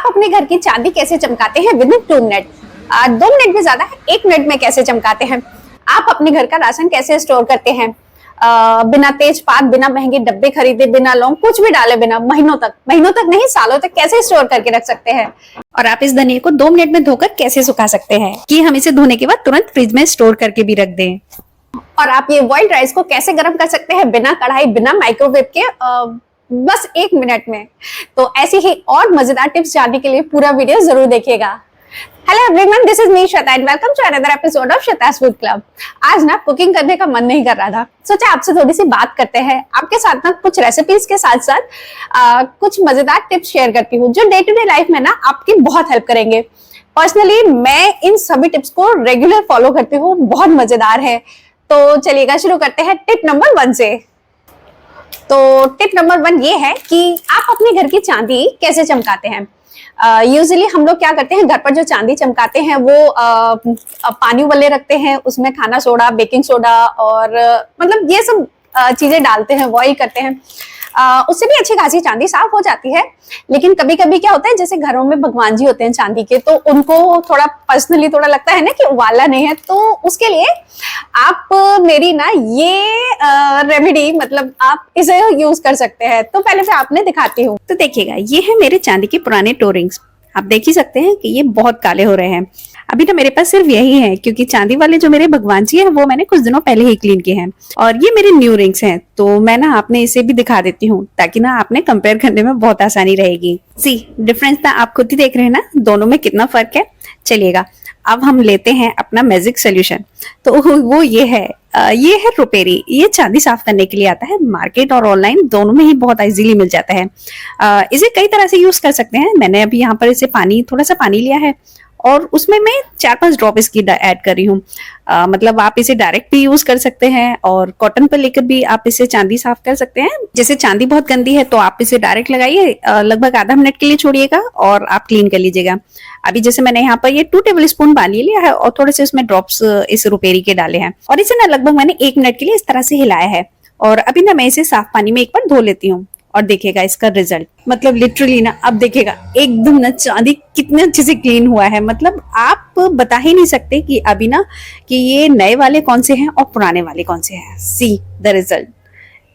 आप अपने घर की चांदी कैसे चमकाते हैं विद इन 2 मिनट। 2 मिनट भी ज्यादा है, 1 मिनट में कैसे चमकाते हैं। आप अपने घर का राशन कैसे स्टोर करते हैं, बिना तेजपात, बिना महंगे डब्बे खरीदे, बिना लौंग, कुछ भी डाले बिना, महीनों तक नहीं सालों तक कैसे स्टोर करके रख सकते हैं। और आप इस धनिया को 2 मिनट में धोकर कैसे सुखा सकते हैं कि हम इसे धोने के बाद तुरंत फ्रिज में स्टोर करके भी रख दें। और आप ये बॉइल्ड राइस को कैसे गर्म कर सकते हैं बिना कढ़ाई, बिना माइक्रोवेव के, बस 1 मिनट में। तो ऐसी ही और मजेदार टिप्स जानने के लिए पूरा वीडियो जरूर देखिएगा। Hello everyone, this is me Shweta and welcome to another episode of श्वेता's फूड क्लब। आज ना कुकिंग करने का मन नहीं कर रहा था, सोचा आपसे थोड़ी सी बात करते हैं। आपके साथ ना कुछ रेसिपीज के साथ साथ कुछ मजेदार टिप्स शेयर करती हूँ जो डे टू डे लाइफ में ना आपकी बहुत हेल्प करेंगे। पर्सनली मैं इन सभी टिप्स को रेगुलर फॉलो करती हूँ, बहुत मजेदार है। तो चलिएगा शुरू करते हैं टिप नंबर 1 से। तो टिप नंबर 1 ये है कि आप अपने घर की चांदी कैसे चमकाते हैं। यूजुअली हम लोग क्या करते हैं, घर पर जो चांदी चमकाते हैं वो पानी उबलने रखते हैं, उसमें खाना सोडा, बेकिंग सोडा और मतलब ये सब चीजें डालते हैं, बॉईल करते हैं। उससे भी अच्छी खासी चांदी साफ हो जाती है। लेकिन कभी कभी क्या होता है, जैसे घरों में भगवान जी होते हैं चांदी के, तो उनको थोड़ा पर्सनली थोड़ा लगता है ना कि उबालना नहीं है, तो उसके लिए आप मेरी ना ये रेमेडी, मतलब आप इसे यूज कर सकते हैं। तो पहले मैं आपने दिखाती हूँ। तो देखिएगा, ये है मेरे चांदी के पुराने टोरिंग्स। आप देख ही सकते हैं कि ये बहुत काले हो रहे हैं। अभी तो मेरे पास सिर्फ यही है, क्योंकि चांदी वाले जो मेरे भगवान जी हैं वो मैंने कुछ दिनों पहले ही क्लीन किए हैं। और ये मेरे न्यू रिंग्स हैं, तो मैं ना आपने इसे भी दिखा देती हूँ ताकि ना आपने कंपेयर करने में बहुत आसानी रहेगी। सी डिफरेंस ना आप खुद ही देख रहे हैं ना, दोनों में कितना फर्क है। चलिएगा, अब हम लेते हैं अपना मैजिक सोल्यूशन। तो वो ये है रुपेरी। ये चांदी साफ करने के लिए आता है। मार्केट और ऑनलाइन दोनों में ही बहुत इजीली मिल जाता है। इसे कई तरह से यूज कर सकते हैं। मैंने अभी यहाँ पर इसे थोड़ा सा पानी लिया है और उसमें मैं 4-5 ड्रॉप इसकी ऐड कर रही हूँ। मतलब आप इसे डायरेक्ट भी यूज कर सकते हैं और कॉटन पर लेकर भी आप इसे चांदी साफ कर सकते हैं। जैसे चांदी बहुत गंदी है तो आप इसे डायरेक्ट लगाइए, लगभग आधा मिनट के लिए छोड़िएगा और आप क्लीन कर लीजिएगा। अभी जैसे मैंने यहाँ पर ये 2 टेबल स्पून पानी लिया है और थोड़े से उसमें ड्रॉप्स इस रुपेरी के डाले हैं और इसे ना लगभग मैंने 1 मिनट के लिए इस तरह से हिलाया है। और अभी ना मैं इसे साफ पानी में एक बार धो लेती हूँ और देखिएगा इसका रिजल्ट। मतलब लिटरली ना अब देखिएगा एकदम ना चांदी कितने अच्छे से क्लीन हुआ है। मतलब आप बता ही नहीं सकते कि अभी ना कि ये नए वाले कौन से हैं और पुराने वाले कौन से हैं। सी द रिजल्ट,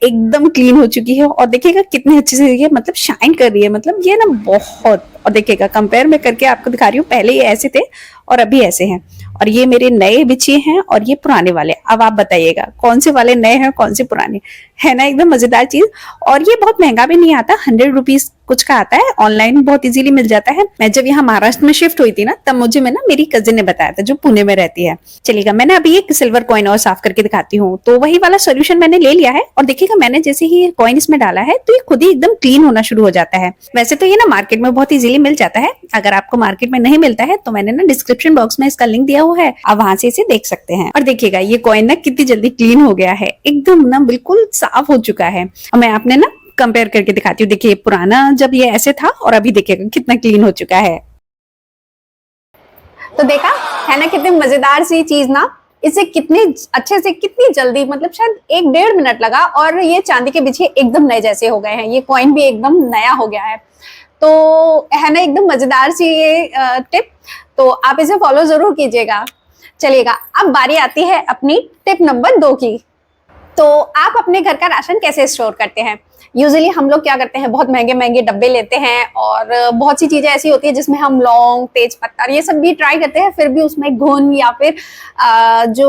एकदम क्लीन हो चुकी है और देखिएगा कितने अच्छे से ये मतलब शाइन कर रही है। मतलब ये ना बहुत, और देखिएगा कंपेयर में करके आपको दिखा रही हूँ, पहले ये ऐसे थे और अभी ऐसे हैं। और ये मेरे नए बिछिए हैं और ये पुराने वाले। अब आप बताइएगा कौन से वाले नए हैं कौन से पुराने है। ना एकदम मजेदार चीज। और ये बहुत महंगा भी नहीं आता, 100 रुपीज कुछ का आता है। ऑनलाइन बहुत इजीली मिल जाता है। मैं जब यहाँ महाराष्ट्र में शिफ्ट हुई थी ना, तब मुझे मेरी कजिन ने बताया था जो पुणे में रहती है। चलिएगा, मैंने अभी एक सिल्वर कॉइन और साफ करके दिखाती हूँ। तो वही वाला सोल्यूशन मैंने ले लिया है और देखिएगा मैंने जैसे ही कॉइन इसमें डाला है तो ये खुद ही एकदम क्लीन होना शुरू हो जाता है। वैसे तो ये ना मार्केट में बहुत इजीली मिल जाता है। अगर आपको मार्केट में नहीं मिलता है तो मैंने ना डिस्क्रिप्शन बॉक्स में इसका लिंक दिया हुआ है, आप वहां से इसे देख सकते हैं। और देखिएगा ये कॉइन ना कितनी जल्दी क्लीन हो गया है, एकदम ना बिल्कुल साफ हो चुका है। और मैं आपने ना कंपेयर करके दिखाती हूँ। देखिए पुराना जब ये ऐसे था और अभी देखिएगा कितना क्लीन हो चुका है। तो देखा है ना कितनी मजेदार सी चीज ना। इसे कितने अच्छे से, कितनी जल्दी, मतलब शायद 1-1.5 मिनट लगा और ये चांदी के बिछिए एकदम नए जैसे हो गए हैं। ये कॉइन भी एकदम नया हो गया है। तो है ना एकदम मजेदार सी ये टिप। तो आप इसे फॉलो जरूर कीजिएगा। चलिएगा, अब बारी आती है अपनी टिप नंबर 2 की। तो आप अपने घर का राशन कैसे स्टोर करते हैं। यूजुअली हम लोग क्या करते हैं, बहुत महंगे महंगे डब्बे लेते हैं और बहुत सी चीजें ऐसी होती है जिसमें हम लौंग, तेज पत्ता ये सब भी ट्राई करते हैं, फिर भी उसमें घुन या फिर जो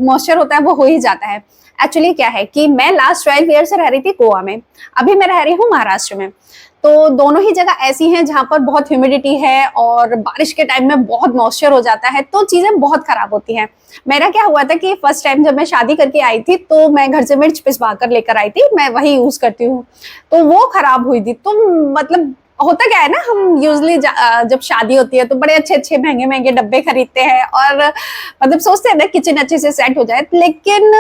मॉइस्चर होता है वो हो ही जाता है। एक्चुअली क्या है कि मैं लास्ट 12 ईयर से रह रही थी गोवा में, अभी मैं रह रही हूँ महाराष्ट्र में। तो दोनों ही जगह ऐसी हैं जहां पर बहुत ह्यूमिडिटी है और बारिश के टाइम में बहुत मॉइस्चर हो जाता है, तो चीजें बहुत खराब होती हैं। मेरा क्या हुआ था कि फर्स्ट टाइम जब मैं शादी करके आई थी तो मैं घर से मिर्च पिसवा कर लेकर आई थी, मैं वही यूज करती हूँ, तो वो खराब हुई थी। तो मतलब होता क्या है ना, हम यूजली जब शादी होती है तो बड़े अच्छे अच्छे महंगे महंगे डब्बे खरीदते हैं और मतलब सोचते हैं ना किचन अच्छे से सेट हो जाए। लेकिन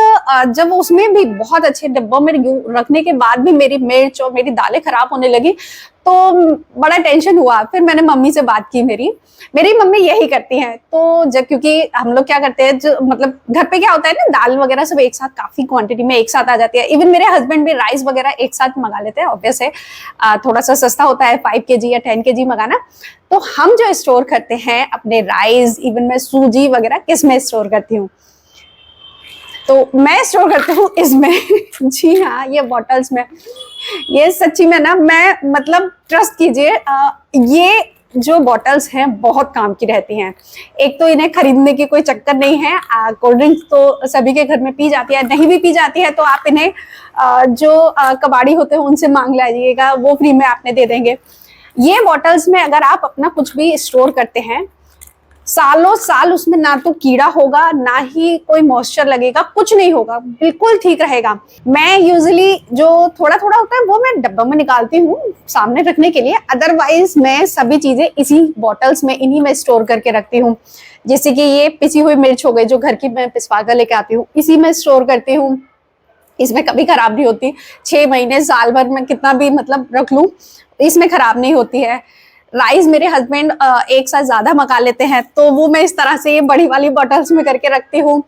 जब उसमें भी बहुत अच्छे डब्बों में रखने के बाद भी मेरी मिर्च और मेरी दालें खराब होने लगी, तो बड़ा टेंशन हुआ। फिर मैंने मम्मी से बात की, मेरी मम्मी यही करती हैं। तो जब, क्योंकि हम लोग क्या करते हैं, जो मतलब घर पे क्या होता है ना, दाल वगैरह सब एक साथ काफी क्वांटिटी में एक साथ आ जाती है। इवन मेरे हस्बैंड भी राइस वगैरह एक साथ मंगा लेते हैं, ऑब्वियस है थोड़ा सा सस्ता होता है 5 kg या 10 kg मंगाना। तो हम जो स्टोर करते हैं अपने राइस, इवन मैं सूजी वगैरह किस में स्टोर करती हूँ, तो मैं स्टोर करती हूँ इसमें जी हाँ, ये बॉटल्स में। ये सच्ची में ना, मैं मतलब ट्रस्ट कीजिए, ये जो बॉटल्स हैं बहुत काम की रहती हैं। एक तो इन्हें खरीदने की कोई चक्कर नहीं है, कोल्ड ड्रिंक्स तो सभी के घर में पी जाती है, नहीं भी पी जाती है तो आप इन्हें जो कबाड़ी होते हैं उनसे मांग लीजिएगा, वो फ्री में आपने दे देंगे। ये बॉटल्स में अगर आप अपना कुछ भी स्टोर करते हैं, सालों साल उसमें ना तो कीड़ा होगा, ना ही कोई मॉइस्चर लगेगा, कुछ नहीं होगा, बिल्कुल ठीक रहेगा। मैं यूजुअली जो थोड़ा थोड़ा होता है वो मैं डब्बा में निकालती हूँ सामने रखने के लिए, अदरवाइज मैं सभी चीजें इसी बॉटल्स में, इन्हीं में स्टोर करके रखती हूँ। जैसे कि ये पिसी हुई मिर्च हो गई, जो घर की मैं पिसवा कर लेके आती हूँ, इसी में स्टोर करती हूँ। इसमें कभी खराब नहीं होती, 6 महीने साल भर में कितना भी मतलब रख लूं, इसमें खराब नहीं होती है। राइस मेरे हस्बैंड एक साथ ज्यादा मंगा लेते हैं, तो वो मैं इस तरह से ये बड़ी वाली बॉटल्स में करके रखती हूँ,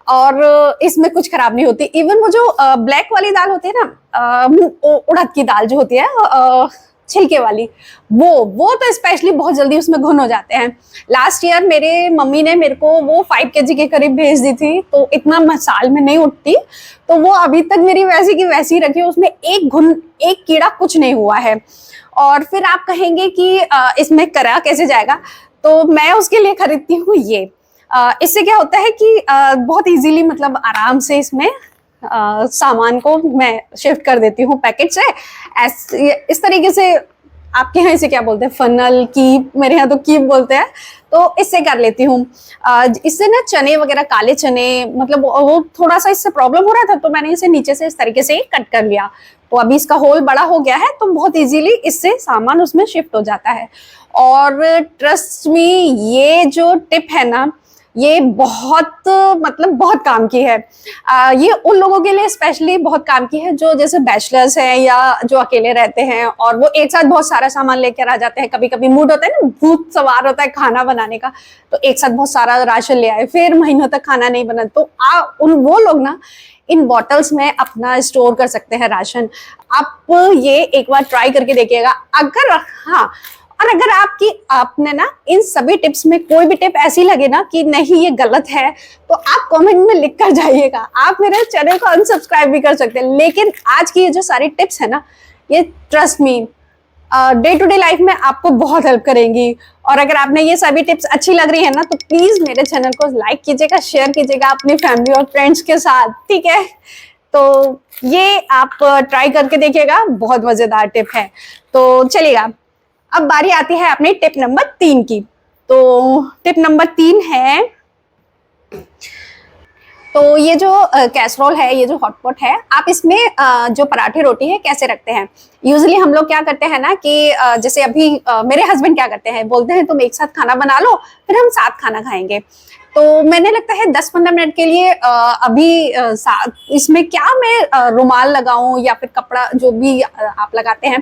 और इसमें कुछ खराब नहीं होती। इवन वो जो ब्लैक वाली दाल होती है ना, उड़द की दाल जो होती है, छिलके वाली, वो तो स्पेशली बहुत जल्दी उसमें घुन हो जाते हैं। लास्ट ईयर मेरे मम्मी ने मेरे को वो 5 kg के करीब भेज दी थी, तो इतना मसाल में नहीं उठती, तो वो अभी तक मेरी वैसी की वैसी रखी है, उसमें एक घुन, एक कीड़ा कुछ नहीं हुआ है। और फिर आप कहेंगे कि इसमें करा कैसे जाएगा, तो मैं उसके लिए खरीदती हूँ ये। इससे क्या होता है कि बहुत इजीली, मतलब आराम से इसमें सामान को मैं शिफ्ट कर देती हूँ पैकेट से। इस तरीके से, आपके यहाँ इसे क्या बोलते हैं, फनल, कीप, मेरे यहाँ तो कीप बोलते हैं, तो इससे कर लेती हूँ। इससे ना चने वगैरह, काले चने, मतलब वो थोड़ा सा इससे प्रॉब्लम हो रहा था, तो मैंने इसे नीचे से इस तरीके से कट कर लिया, तो अभी इसका होल बड़ा हो गया है, तो बहुत इजीली इससे सामान उसमें शिफ्ट हो जाता है। और ट्रस्ट मी, ये जो टिप है ना, ये बहुत मतलब बहुत काम की है। ये उन लोगों के लिए स्पेशली बहुत काम की है जो जैसे बैचलर्स हैं या जो अकेले रहते हैं, और वो एक साथ बहुत सारा सामान लेकर आ जाते हैं। कभी कभी मूड होता है ना, भूत सवार होता है खाना बनाने का, तो एक साथ बहुत सारा राशन ले आए, फिर महीनों तक खाना नहीं बना, तो वो लोग ना इन बॉटल्स में अपना स्टोर कर सकते हैं राशन। आप ये एक बार ट्राई करके देखिएगा। अगर हाँ, और अगर आपने ना इन सभी टिप्स में कोई भी टिप ऐसी लगे ना कि नहीं ये गलत है, तो आप कमेंट में लिख कर जाइएगा। आप मेरे चैनल को अनसब्सक्राइब भी कर सकते हैं, लेकिन आज की ये जो सारी टिप्स है ना, ये trust me day to day life में आपको बहुत हेल्प करेंगी। और अगर आपने ये सभी टिप्स अच्छी लग रही है ना, तो प्लीज मेरे चैनल को लाइक कीजिएगा, शेयर कीजिएगा अपनी फैमिली और फ्रेंड्स के साथ, ठीक है। तो ये आप ट्राई करके देखिएगा, बहुत मजेदार टिप है। तो चलिएगा, अब बारी आती है अपनी टिप नंबर 3 की। तो टिप नंबर 3 है, तो ये जो कैसरोल है, ये जो हॉटपॉट है, आप इसमें जो पराठे रोटी है कैसे रखते हैं। यूजुअली हम लोग क्या करते हैं ना कि जैसे अभी मेरे हस्बैंड क्या करते हैं, बोलते हैं तुम एक साथ खाना बना लो, फिर हम साथ खाना खाएंगे। तो मैंने लगता है 10-15 मिनट के लिए इसमें क्या मैं रुमाल लगाऊं या फिर कपड़ा जो भी आप लगाते हैं,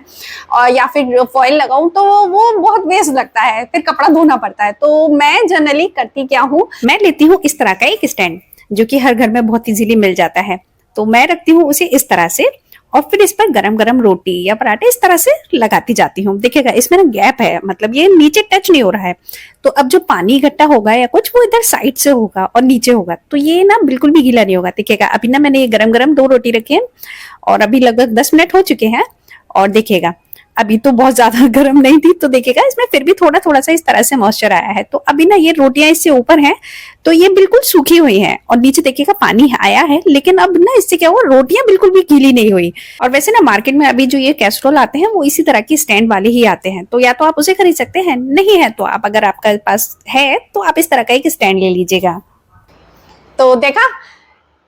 या फिर फॉइल लगाऊं, तो वो बहुत वेस्ट लगता है, फिर कपड़ा धोना पड़ता है। तो मैं जनरली करती क्या हूँ, मैं लेती हूँ इस तरह का एक स्टैंड, जो कि हर घर में बहुत इजीली मिल जाता है। तो मैं रखती हूँ उसे इस तरह से, और फिर इस पर गरम गरम रोटी या पराठे इस तरह से लगाती जाती हूँ। देखिएगा इसमें ना गैप है, मतलब ये नीचे टच नहीं हो रहा है, तो अब जो पानी इकट्ठा होगा या कुछ, वो इधर साइड से होगा और नीचे होगा, तो ये ना बिल्कुल भी गीला नहीं होगा। देखिएगा अभी ना मैंने ये गरम गरम 2 रोटी रखी है, और अभी लगभग 10 मिनट हो चुके हैं, और देखिएगा अभी तो बहुत ज्यादा गर्म नहीं थी, तो देखिएगा इसमें फिर भी थोड़ा थोड़ा सा इस तरह से मॉइस्चर आया है। तो अभी ना ये रोटियां इससे ऊपर हैं, तो ये बिल्कुल सूखी हुई हैं, और नीचे देखिएगा पानी आया है, लेकिन अब ना इससे क्या हुआ, रोटियां बिल्कुल भी गीली नहीं हुई। और वैसे ना मार्केट में अभी जो ये कैसरोल आते हैं, वो इसी तरह की स्टैंड वाले ही आते हैं, तो या तो आप उसे खरीद सकते हैं, नहीं है तो आप, अगर आपके पास है तो आप इस तरह का एक स्टैंड ले लीजिएगा। तो देखा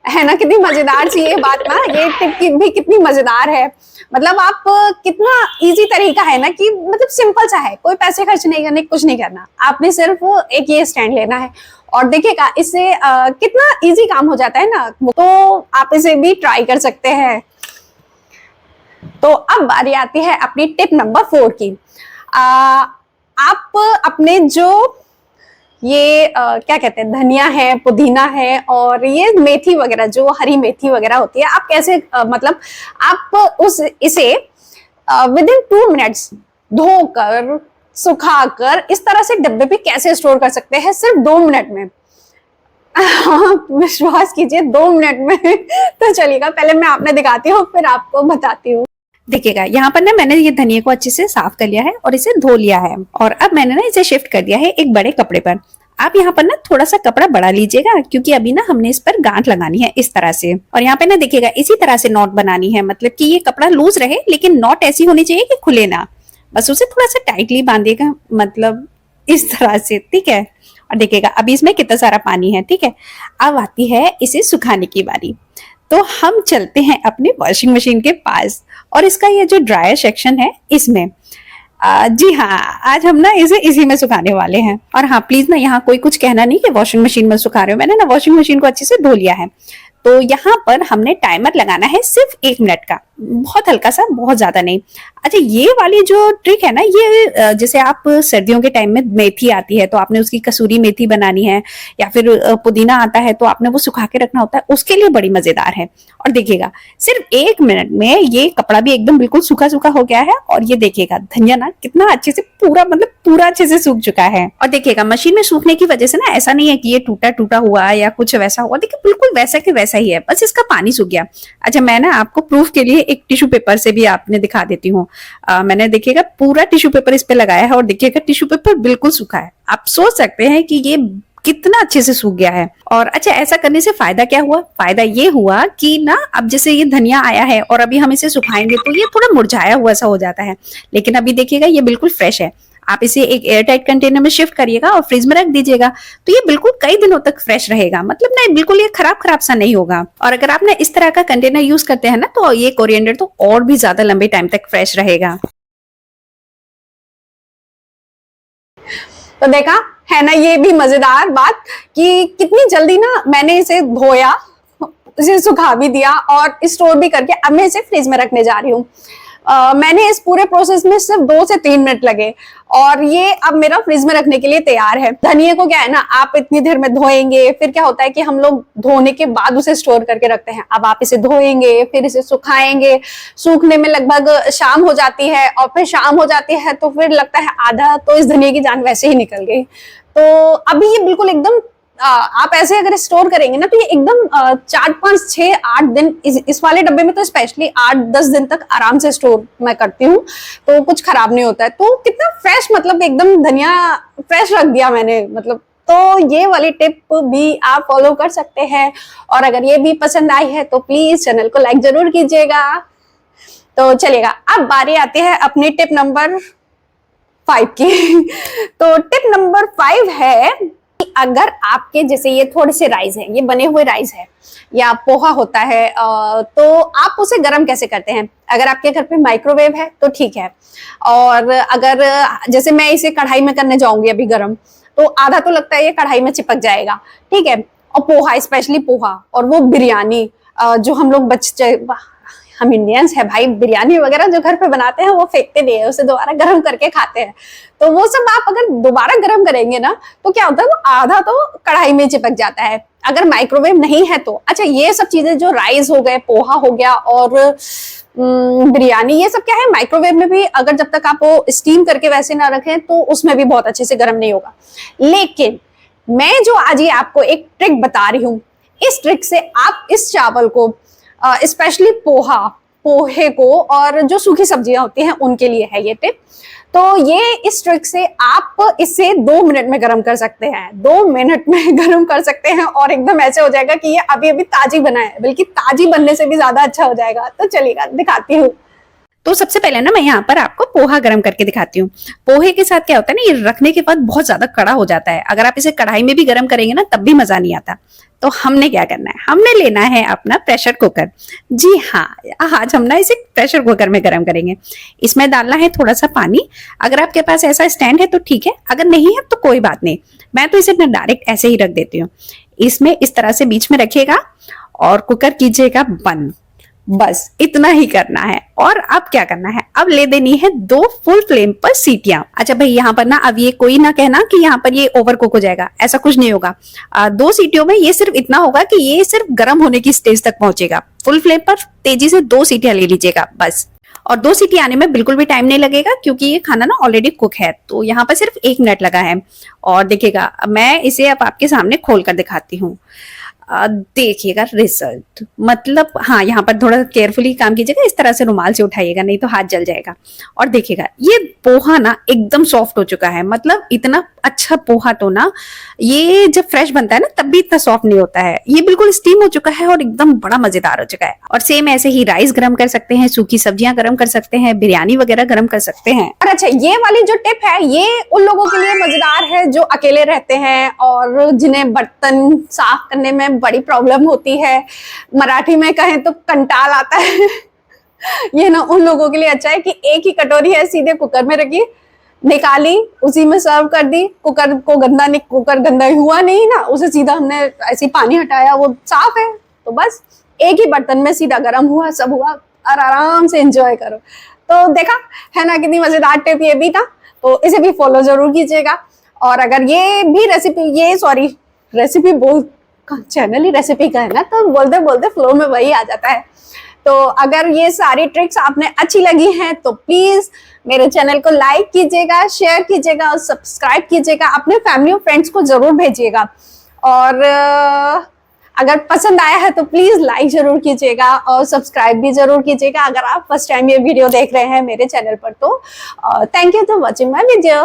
है ना कितनी मजेदार सी ये बात ना, ये टिप भी कितनी मजेदार है। मतलब आप कितना इजी तरीका है ना, कि मतलब सिंपल सा है, कोई पैसे खर्च नहीं करने, कुछ नहीं करना, आपने सिर्फ एक ये स्टैंड लेना है, और देखिएगा इससे कितना इजी काम हो जाता है ना। तो आप इसे भी ट्राई कर सकते हैं। तो अब बारी आती है अपनी टिप नंबर 4 की। आप अपने जो ये क्या कहते हैं, धनिया है, पुदीना है और ये मेथी वगैरह, जो हरी मेथी वगैरह होती है, आप कैसे मतलब आप इसे विद इन 2 मिनट्स धोकर, सुखाकर इस तरह से डब्बे पे कैसे स्टोर कर सकते हैं सिर्फ 2 मिनट में। विश्वास कीजिए 2 मिनट में। तो चलिएगा, पहले मैं आपने दिखाती हूँ फिर आपको बताती हूँ। देखिएगा, यहाँ पर ना मैंने ये धनिया को अच्छे से साफ कर लिया है और इसे धो लिया है और अब मैंने ना इसे शिफ्ट कर दिया है एक बड़े कपड़े पर। आप यहाँ पर ना थोड़ा सा कपड़ा बढ़ा लीजिएगा क्योंकि अभी ना हमने इस पर गांठ लगानी है इस तरह से। और यहाँ पे ना देखिएगा, इसी तरह से नॉट बनानी है, मतलब कि ये कपड़ा लूज रहे लेकिन नॉट ऐसी होनी चाहिए कि खुले ना, बस उसे थोड़ा सा टाइटली बांधिएगा, मतलब इस तरह से, ठीक है। और देखिएगा अभी इसमें कितना सारा पानी है, ठीक है। अब आती है इसे सुखाने की बारी। तो हम चलते हैं अपने वॉशिंग मशीन के पास और इसका ये जो ड्रायर सेक्शन है इसमें जी हाँ, आज हम ना इसे इसी में सुखाने वाले हैं। और हाँ प्लीज ना यहाँ कोई कुछ कहना नहीं कि वॉशिंग मशीन में सुखा रहे हो, मैंने ना वॉशिंग मशीन को अच्छे से धो लिया है। तो यहाँ पर हमने टाइमर लगाना है सिर्फ 1 मिनट का, बहुत हल्का सा, बहुत ज्यादा नहीं। अच्छा, ये वाली जो ट्रिक है ना, ये जैसे आप सर्दियों के टाइम में मेथी आती है तो आपने उसकी कसूरी मेथी बनानी है, या फिर पुदीना आता है तो आपने वो सुखा के रखना होता है, उसके लिए बड़ी मजेदार है। और देखिएगा सिर्फ 1 मिनट में ये कपड़ा भी एकदम बिल्कुल सूखा सूखा हो गया है। और ये देखिएगा धनिया ना कितना अच्छे से पूरा, मतलब पूरा अच्छे से सूख चुका है। और देखिएगा मशीन में सूखने की वजह से ना ऐसा नहीं है कि ये टूटा टूटा हुआ या कुछ वैसा हुआ, देखिए बिल्कुल वैसा के वैसा ही है, बस इसका पानी सूख गया। अच्छा, मैं ना आपको प्रूफ के लिए एक टिश्यू पेपर से भी आपने दिखा देती हूँ। मैंने देखिएगा पूरा टिश्यू पेपर इस पे लगाया है और देखिएगा टिश्यू पेपर बिल्कुल सूखा है। आप सोच सकते हैं कि ये कितना अच्छे से सूख गया है। और अच्छा, ऐसा करने से फायदा क्या हुआ? फायदा ये हुआ कि ना अब जैसे ये धनिया आया है और अभी हम इसे सुखाएंगे तो ये थोड़ा मुरझाया हुआ सा हो जाता है, लेकिन अभी देखिएगा ये बिल्कुल फ्रेश है। आप इसे एक एयर टाइट कंटेनर में शिफ्ट करिएगा और फ्रिज में रख दीजिएगा तो ये बिल्कुल कई दिनों तक फ्रेश रहेगा, मतलब ना बिल्कुल ये खराब सा नहीं होगा। और अगर आप ना इस तरह का कंटेनर यूज करते हैं ना तो ये कोरिएंडर तो और भी ज्यादा लंबे टाइम तक फ्रेश रहेगा। तो देखा है ना, ये भी मजेदार बात कि कितनी जल्दी ना मैंने इसे धोया, इसे सुखा भी दिया और स्टोर भी करके अब मैं इसे फ्रिज में रखने जा रही हूँ। मैंने इस पूरे प्रोसेस में सिर्फ 2 से 3 मिनट लगे और ये अब मेरा फ्रिज में रखने के लिए तैयार है। धनिया को क्या है ना, आप इतनी देर में धोएंगे, फिर क्या होता है कि हम लोग धोने के बाद उसे स्टोर करके रखते हैं। अब आप इसे धोएंगे, फिर इसे सुखाएंगे, सूखने में लगभग शाम हो जाती है और फिर शाम हो जाती है तो फिर लगता है आधा तो इस धनिया की जान वैसे ही निकल गई। तो अभी ये बिल्कुल एकदम आप ऐसे अगर स्टोर करेंगे ना तो ये एकदम 4, 5, 6, 8 दिन, इस वाले डब्बे में तो स्पेशली 8-10 दिन तक आराम से स्टोर मैं करती हूँ, तो कुछ खराब नहीं होता है। तो कितना फ्रेश, मतलब एकदम धनिया फ्रेश रख दिया मैंने, मतलब। तो ये वाली टिप भी आप फॉलो कर सकते हैं और अगर ये भी पसंद आई है तो प्लीज चैनल को लाइक जरूर कीजिएगा। तो चलिएगा, अब बारी आती है अपनी टिप नंबर 5 की। तो टिप नंबर 5 है, अगर आपके जैसे ये थोड़े से राइस है, ये बने हुए राइस है या पोहा होता है, तो आप उसे गर्म कैसे करते हैं? अगर आपके घर पे माइक्रोवेव है तो ठीक है, और अगर जैसे मैं इसे कढ़ाई में करने जाऊंगी अभी गर्म, तो आधा तो लगता है ये कढ़ाई में चिपक जाएगा, ठीक है। और पोहा, स्पेशली पोहा और वो बिरयानी, जो हम लोग हम इंडियंस है भाई, बिरयानी वगैरह जो घर पे बनाते हैं वो फेंकते नहीं है, उसे दोबारा गर्म करके खाते हैं। तो वो सब आप अगर दोबारा गर्म करेंगे ना तो क्या होता है, वो आधा तो कढ़ाई में चिपक जाता है अगर माइक्रोवेव नहीं है तो। अच्छा, ये सब चीजें जो राइस हो गए, पोहा हो गया और बिरयानी, ये सब क्या है, माइक्रोवेव में भी अगर जब तक आप वो स्टीम करके वैसे ना रखें तो उसमें भी बहुत अच्छे से गर्म नहीं होगा। लेकिन मैं जो आज ये आपको एक ट्रिक बता रही हूँ, इस ट्रिक से आप इस चावल को, स्पेशली पोहे को और जो सूखी सब्जियां होती हैं उनके लिए है ये टिप। तो ये इस ट्रिक से आप इसे 2 मिनट में गर्म कर सकते हैं, 2 मिनट में गर्म कर सकते हैं और एकदम ऐसे हो जाएगा कि ये अभी अभी ताजी बना है, बल्कि ताजी बनने से भी ज्यादा अच्छा हो जाएगा। तो चलिएगा दिखाती हूँ। तो सबसे पहले ना मैं यहाँ पर आपको पोहा गर्म करके दिखाती हूँ। पोहे के साथ क्या होता है ना, ये रखने के बाद बहुत ज्यादा कड़ा हो जाता है, अगर आप इसे कढ़ाई में भी गर्म करेंगे ना तब भी मजा नहीं आता। तो हमने क्या करना है, हमने लेना है अपना प्रेशर कुकर। जी हाँ, आज हम ना इसे प्रेशर कुकर में गर्म करेंगे। इसमें डालना है थोड़ा सा पानी, अगर आपके पास ऐसा स्टैंड है तो ठीक है, अगर नहीं है तो कोई बात नहीं, मैं तो इसे डायरेक्ट ऐसे ही रख देती हूँ। इसमें इस तरह से बीच में रखिएगा और कुकर कीजिएगा बंद। बस इतना ही करना है। और अब क्या करना है, अब ले देनी है 2 फुल फ्लेम पर सीटियां। अच्छा भाई, यहाँ पर ना अब ये कोई ना कहना कि यहाँ पर ये ओवर कुक हो जाएगा, ऐसा कुछ नहीं होगा। 2 सीटियों में ये सिर्फ इतना होगा कि ये सिर्फ गर्म होने की स्टेज तक पहुंचेगा। फुल फ्लेम पर तेजी से 2 सीटियां ले लीजिएगा बस। और 2 सीटी आने में बिल्कुल भी टाइम नहीं लगेगा, क्योंकि ये खाना ना ऑलरेडी कुक है। तो यहाँ पर सिर्फ 1 मिनट लगा है। और देखिएगा, मैं इसे अब आपके सामने खोल कर दिखाती हूँ। देखिएगा रिजल्ट, मतलब हाँ, यहाँ पर थोड़ा केयरफुली काम कीजिएगा, इस तरह से रुमाल से उठाइएगा, नहीं तो हाथ जल जाएगा। और देखिएगा ये पोहा ना एकदम सॉफ्ट हो चुका है। मतलब इतना अच्छा पोहा तो ना ये जब फ्रेश बनता है ना तब भी इतना सॉफ्ट नहीं होता है। ये बिल्कुल स्टीम हो चुका है और एकदम बड़ा मजेदार हो चुका है। और सेम ऐसे ही राइस गरम कर सकते हैं, सूखी सब्जियां गरम कर सकते हैं, बिरयानी वगैरह गरम कर सकते हैं। और अच्छा, ये वाली जो टिप है ये उन लोगों के लिए मजेदार है जो अकेले रहते हैं और जिन्हें बर्तन साफ करने में बड़ी प्रॉब्लम होती है, मराठी में कहें तो कंटाल आता है। ये ना उन लोगों के लिए अच्छा है कि एक ही कटोरी है, सीधे कुकर में रखी, निकाली, उसी में सर्व कर दी। कुकर को गंदा नहीं, कुकर गंदा हुआ नहीं ना, उसे सीधा हमने ऐसे पानी हटाया, वो साफ है। तो बस एक ही बर्तन में सीधा गर्म हुआ, सब हुआ, और आराम से एंजॉय करो। तो देखा है ना कितनी मजेदार टिप ये भी था। तो इसे भी फॉलो जरूर कीजिएगा। और अगर ये भी रेसिपी बोल चैनल ही रेसिपी का है ना, तो बोलते बोलते फ्लो में वही आ जाता है। तो अगर ये सारी ट्रिक्स आपने अच्छी लगी हैं तो प्लीज मेरे चैनल को लाइक कीजिएगा, शेयर कीजिएगा और सब्सक्राइब कीजिएगा। अपने फैमिली और फ्रेंड्स को जरूर भेजिएगा। और अगर पसंद आया है तो प्लीज लाइक जरूर कीजिएगा और सब्सक्राइब भी जरूर कीजिएगा अगर आप फर्स्ट टाइम ये वीडियो देख रहे हैं मेरे चैनल पर। तो thank you for watching my video.